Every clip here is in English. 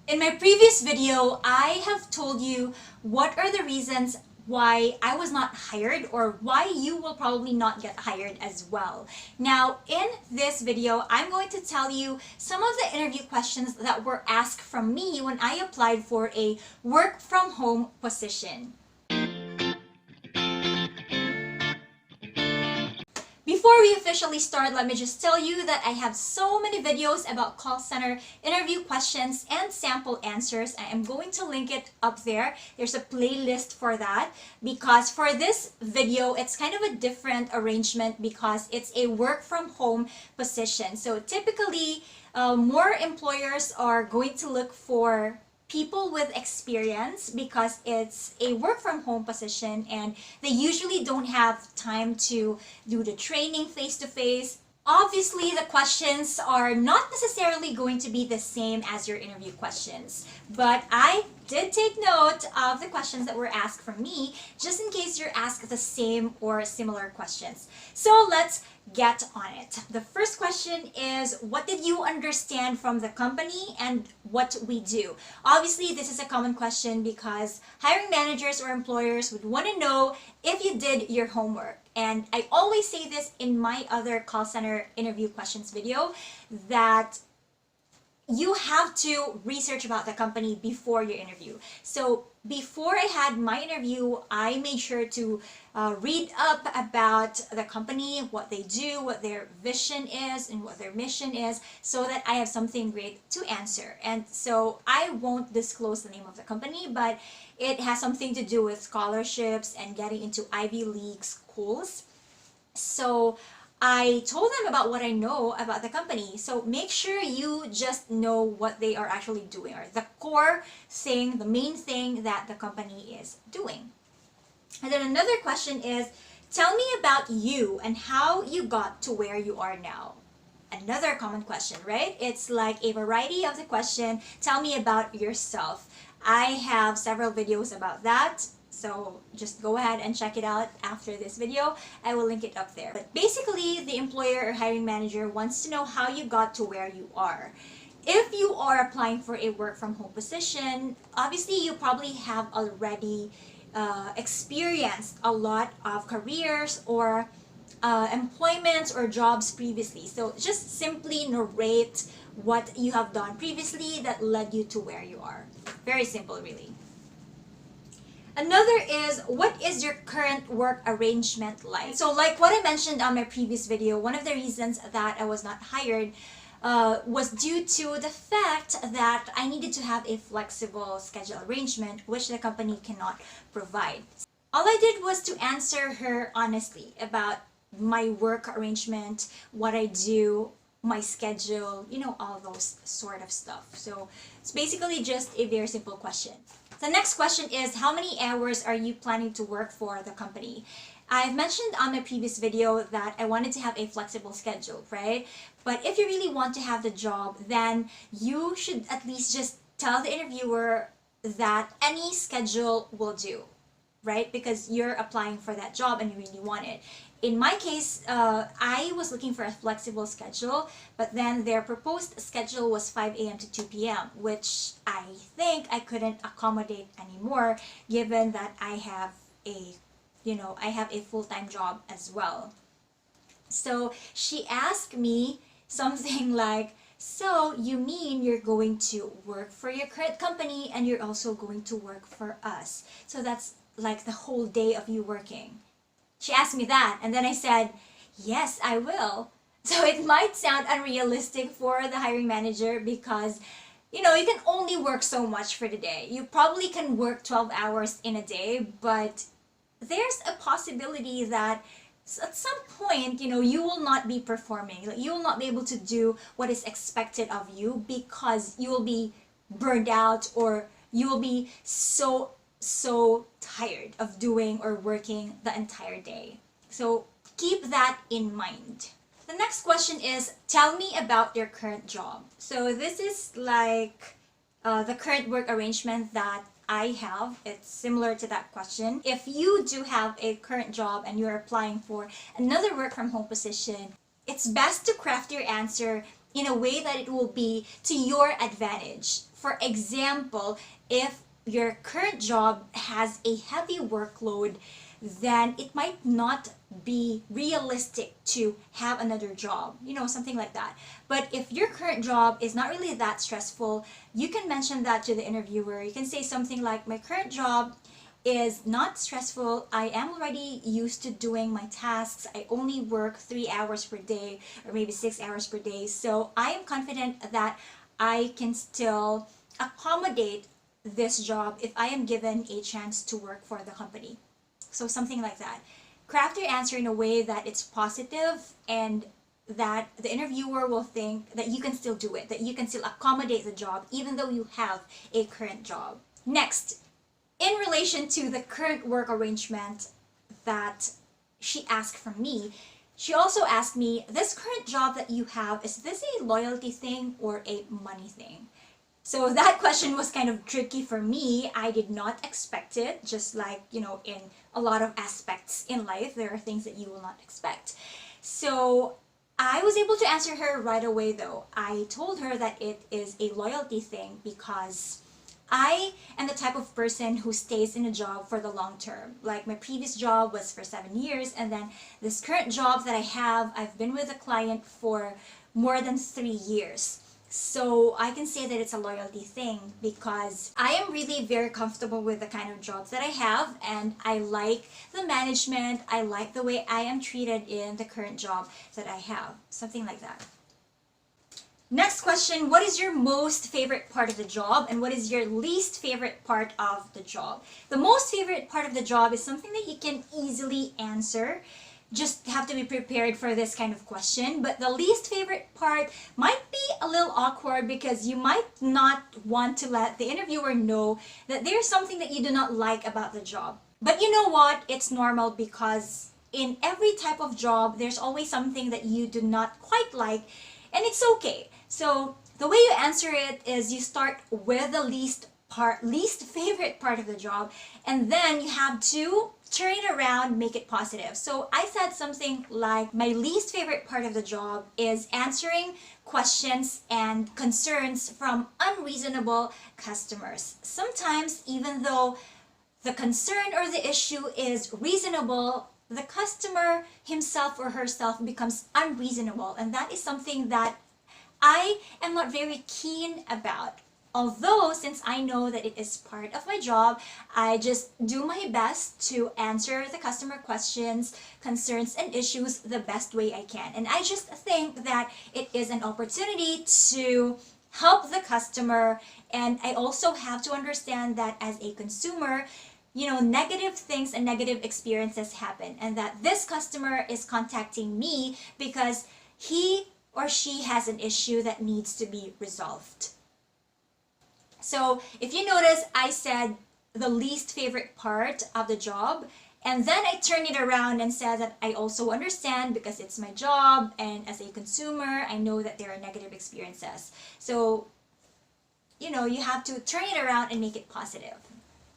In my previous video, I have told you what are the reasons why I was not hired or why you will probably not get hired as well. Now, in this video, I'm going to tell you some of the interview questions that were asked from me when I applied for a work from home position. Before we officially start, let me just tell you that I have so many videos about call center interview questions and sample answers. I am going to link it up there. There's a playlist for that because for this video, it's kind of a different arrangement because it's a work from home position. So typically, more employers are going to look for people with experience because it's a work from home position and they usually don't have time to do the training face to face. Obviously, the questions are not necessarily going to be the same as your interview questions, but I did take note of the questions that were asked from me just in case you're asked the same or similar questions. So let's get on it. The first question is, what did you understand from the company and what we do? Obviously, this is a common question because hiring managers or employers would want to know if you did your homework. And I always say this in my other call center interview questions video that you have to research about the company before your interview. So before I had my interview, I made sure to read up about the company, what they do, what their vision is, and what their mission is, so that I have something great to answer. And so I won't disclose the name of the company, but it has something to do with scholarships and getting into Ivy League schools. So I told them about what I know about the company. So make sure you just know what they are actually doing, or the core thing, the main thing that the company is doing. And then another question is, tell me about you and how you got to where you are now. Another common question, right? It's like a variety of the question, tell me about yourself. I have several videos about that. So just go ahead and check it out after this video. I will link it up there. But basically, the employer or hiring manager wants to know how you got to where you are. If you are applying for a work from home position, obviously you probably have already experienced a lot of careers or employments or jobs previously. So just simply narrate what you have done previously that led you to where you are. Very simple, really. Another is, what is your current work arrangement like? So like what I mentioned on my previous video, one of the reasons that I was not hired was due to the fact that I needed to have a flexible schedule arrangement, which the company cannot provide. All I did was to answer her honestly about my work arrangement, what I do, my schedule, you know, all those sort of stuff. So it's basically just a very simple question. The next question is, how many hours are you planning to work for the company? I've mentioned on my previous video that I wanted to have a flexible schedule, right? But if you really want to have the job, then you should at least just tell the interviewer that any schedule will do, right? Because you're applying for that job and you really want it. In my case, I was looking for a flexible schedule, but then their proposed schedule was 5 a.m. to 2 p.m., which I think I couldn't accommodate anymore, given that I have a full-time job as well. So she asked me something like, so you mean you're going to work for your current company and you're also going to work for us? So that's like the whole day of you working. She asked me that, and then I said, yes, I will. So it might sound unrealistic for the hiring manager because, you know, you can only work so much for the day. You probably can work 12 hours in a day, but there's a possibility that at some point, you know, you will not be performing. You will not be able to do what is expected of you because you will be burned out, or you will be so tired of doing or working the entire day. So keep that in mind. The next question is, tell me about your current job. So this is like the current work arrangement that I have. It's similar to that question. If you do have a current job and you're applying for another work from home position, it's best to craft your answer in a way that it will be to your advantage. For example, if your current job has a heavy workload, then it might not be realistic to have another job, something like that. But if your current job is not really that stressful, you can mention that to the interviewer. You can say something like, my current job is not stressful. I am already used to doing my tasks. I only work 3 hours per day or maybe 6 hours per day. So I am confident that I can still accommodate this job if I am given a chance to work for the company. So something like that. Craft your answer in a way that it's positive and that the interviewer will think that you can still do it, that you can still accommodate the job even though you have a current job. Next, in relation to the current work arrangement that she asked from me, she also asked me, this current job that you have, is this a loyalty thing or a money thing? So that question was kind of tricky for me. I did not expect it, just like, in a lot of aspects in life, there are things that you will not expect. So I was able to answer her right away though. I told her that it is a loyalty thing because I am the type of person who stays in a job for the long term. Like my previous job was for 7 years, and then this current job that I have, I've been with a client for more than 3 years. So I can say that it's a loyalty thing because I am really very comfortable with the kind of jobs that I have, and I like the management, I like the way I am treated in the current job that I have. Something like that. Next question, what is your most favorite part of the job and what is your least favorite part of the job? The most favorite part of the job is something that you can easily answer. Just have to be prepared for this kind of question. But the least favorite part might be a little awkward because you might not want to let the interviewer know that there's something that you do not like about the job. But you know what? It's normal because in every type of job, there's always something that you do not quite like, and it's okay. So the way you answer it is you start with the least favorite part of the job, and then you have to turn it around, make it positive. So I said something like, my least favorite part of the job is answering questions and concerns from unreasonable customers. Sometimes, even though the concern or the issue is reasonable, the customer himself or herself becomes unreasonable, and that is something that I am not very keen about. Although, since I know that it is part of my job, I just do my best to answer the customer questions, concerns, and issues the best way I can. And I just think that it is an opportunity to help the customer, and I also have to understand that as a consumer, negative things and negative experiences happen, and that this customer is contacting me because he or she has an issue that needs to be resolved. So if you notice, I said the least favorite part of the job, and then I turned it around and said that I also understand because it's my job, and as a consumer, I know that there are negative experiences. So, you have to turn it around and make it positive.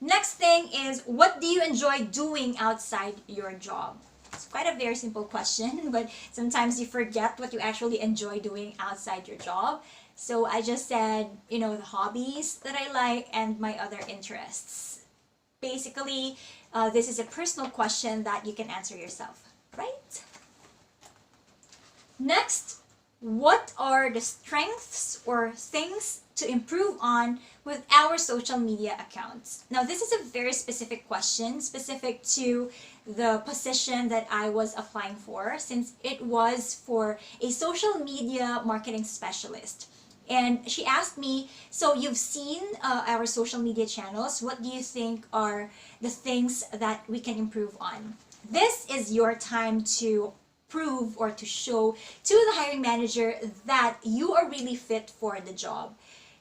Next thing is, what do you enjoy doing outside your job? It's quite a very simple question, but sometimes you forget what you actually enjoy doing outside your job. So I just said, the hobbies that I like and my other interests. Basically, this is a personal question that you can answer yourself, right? Next, what are the strengths or things to improve on with our social media accounts? Now, this is a very specific question, specific to the position that I was applying for, since it was for a social media marketing specialist. And she asked me, so you've seen our social media channels, what do you think are the things that we can improve on? This is your time to prove or to show to the hiring manager that you are really fit for the job.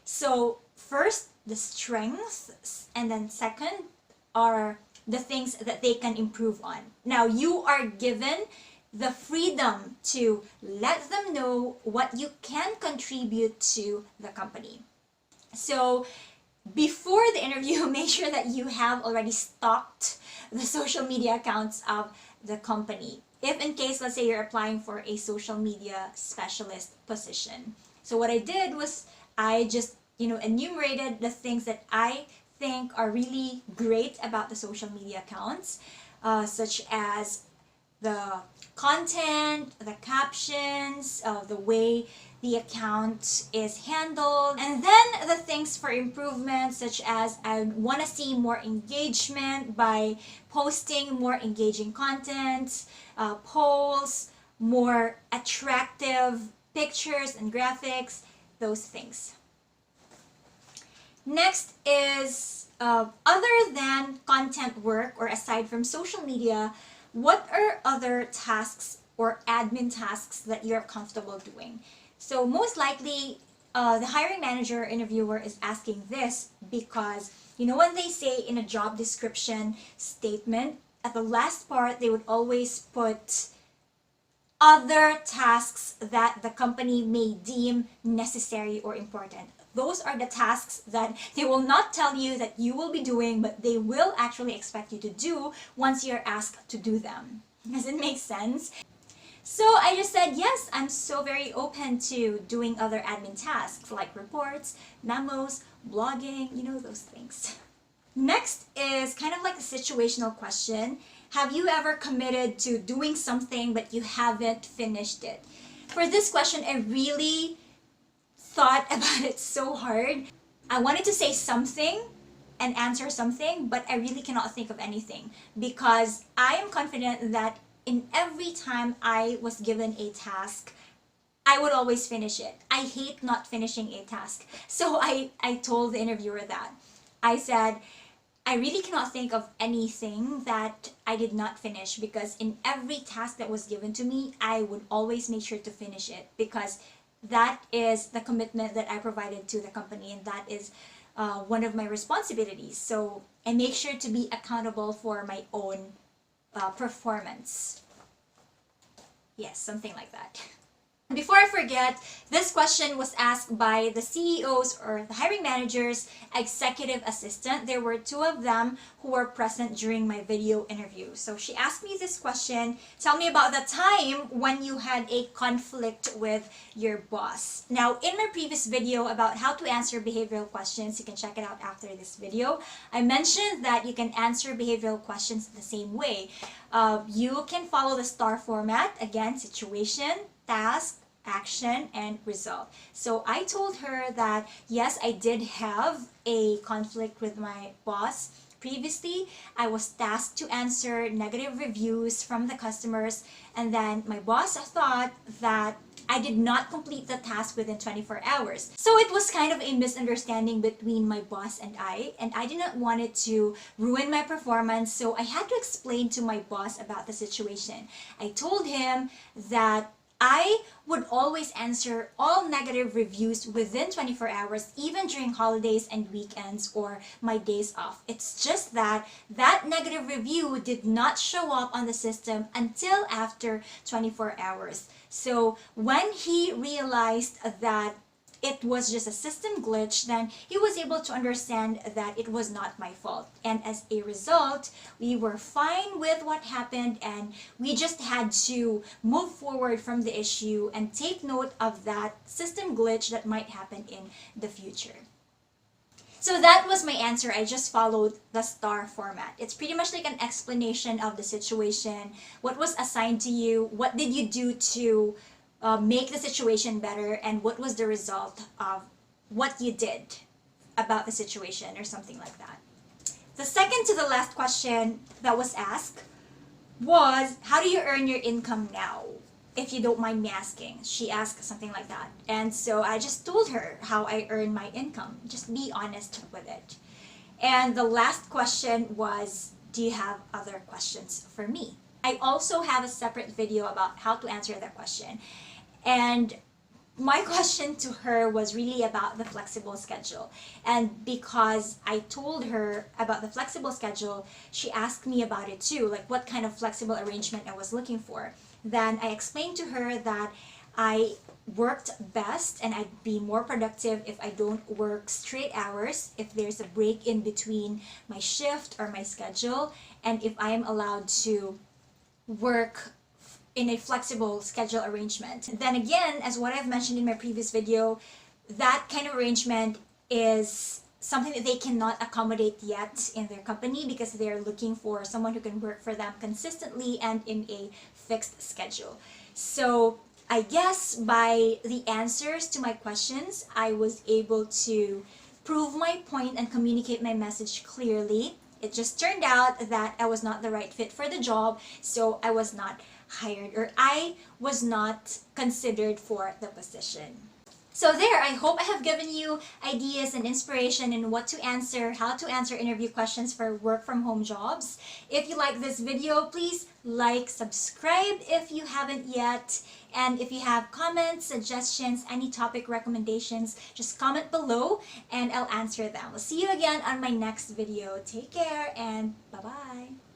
So first, the strengths, and then second are the things that they can improve on. Now, you are given the freedom to let them know what you can contribute to the company. So before the interview, make sure that you have already stalked the social media accounts of the company. if in case, let's say you're applying for a social media specialist position. So what I did was I just, enumerated the things that I think are really great about the social media accounts, such as the content, the captions, the way the account is handled, and then the things for improvement, such as I want to see more engagement by posting more engaging content, polls, more attractive pictures and graphics, those things. Next is, other than content work or aside from social media, what are other tasks or admin tasks that you're comfortable doing? So most likely, the hiring manager or interviewer is asking this because, when they say in a job description statement, at the last part, they would always put other tasks that the company may deem necessary or important. Those are the tasks that they will not tell you that you will be doing, but they will actually expect you to do once you're asked to do them. Does it make sense? So I just said, yes, I'm so very open to doing other admin tasks like reports, memos, blogging, those things. Next is kind of like a situational question. Have you ever committed to doing something but you haven't finished it? For this question, I really thought about it so hard. I wanted to say something and answer something, but I really cannot think of anything because I am confident that in every time I was given a task, I would always finish it. I hate not finishing a task. So I told the interviewer that. I said, I really cannot think of anything that I did not finish because in every task that was given to me, I would always make sure to finish it because that is the commitment that I provided to the company, and that is one of my responsibilities. So I make sure to be accountable for my own performance. Yes, something like that. Before I forget, this question was asked by the CEOs or the hiring managers, executive assistant. There were two of them who were present during my video interview. So she asked me this question, tell me about the time when you had a conflict with your boss. Now, in my previous video about how to answer behavioral questions, you can check it out after this video, I mentioned that you can answer behavioral questions the same way. You can follow the STAR format, again, situation, task, action, and result. So I told her that yes, I did have a conflict with my boss. Previously, I was tasked to answer negative reviews from the customers, and then my boss thought that I did not complete the task within 24 hours. So it was kind of a misunderstanding between my boss and I did not want it to ruin my performance, so I had to explain to my boss about the situation. I told him that I would always answer all negative reviews within 24 hours, even during holidays and weekends or my days off. It's just that that negative review did not show up on the system until after 24 hours. So when he realized that it was just a system glitch, then he was able to understand that it was not my fault. And as a result, we were fine with what happened, and we just had to move forward from the issue and take note of that system glitch that might happen in the future. So that was my answer. I just followed the STAR format. It's pretty much like an explanation of the situation, what was assigned to you, what did you do to make the situation better, and what was the result of what you did about the situation, or something like that. The second to the last question that was asked was, how do you earn your income now? If you don't mind me asking. She asked something like that. And so I just told her how I earn my income. Just be honest with it. And the last question was, do you have other questions for me? I also have a separate video about how to answer that question. And my question to her was really about the flexible schedule. And because I told her about the flexible schedule, she asked me about it too, like what kind of flexible arrangement I was looking for. Then I explained to her that I worked best and I'd be more productive if I don't work straight hours, if there's a break in between my shift or my schedule, and if I am allowed to work in a flexible schedule arrangement. Then again, as what I've mentioned in my previous video, that kind of arrangement is something that they cannot accommodate yet in their company because they're looking for someone who can work for them consistently and in a fixed schedule. So I guess by the answers to my questions, I was able to prove my point and communicate my message clearly. It just turned out that I was not the right fit for the job, so I was not hired, or I was not considered for the position. So there, I hope I have given you ideas and inspiration in what to answer, how to answer interview questions for work from home jobs. If you like this video, please like, subscribe if you haven't yet. And if you have comments, suggestions, any topic recommendations, just comment below and I'll answer them. I'll see you again on my next video. Take care and bye-bye.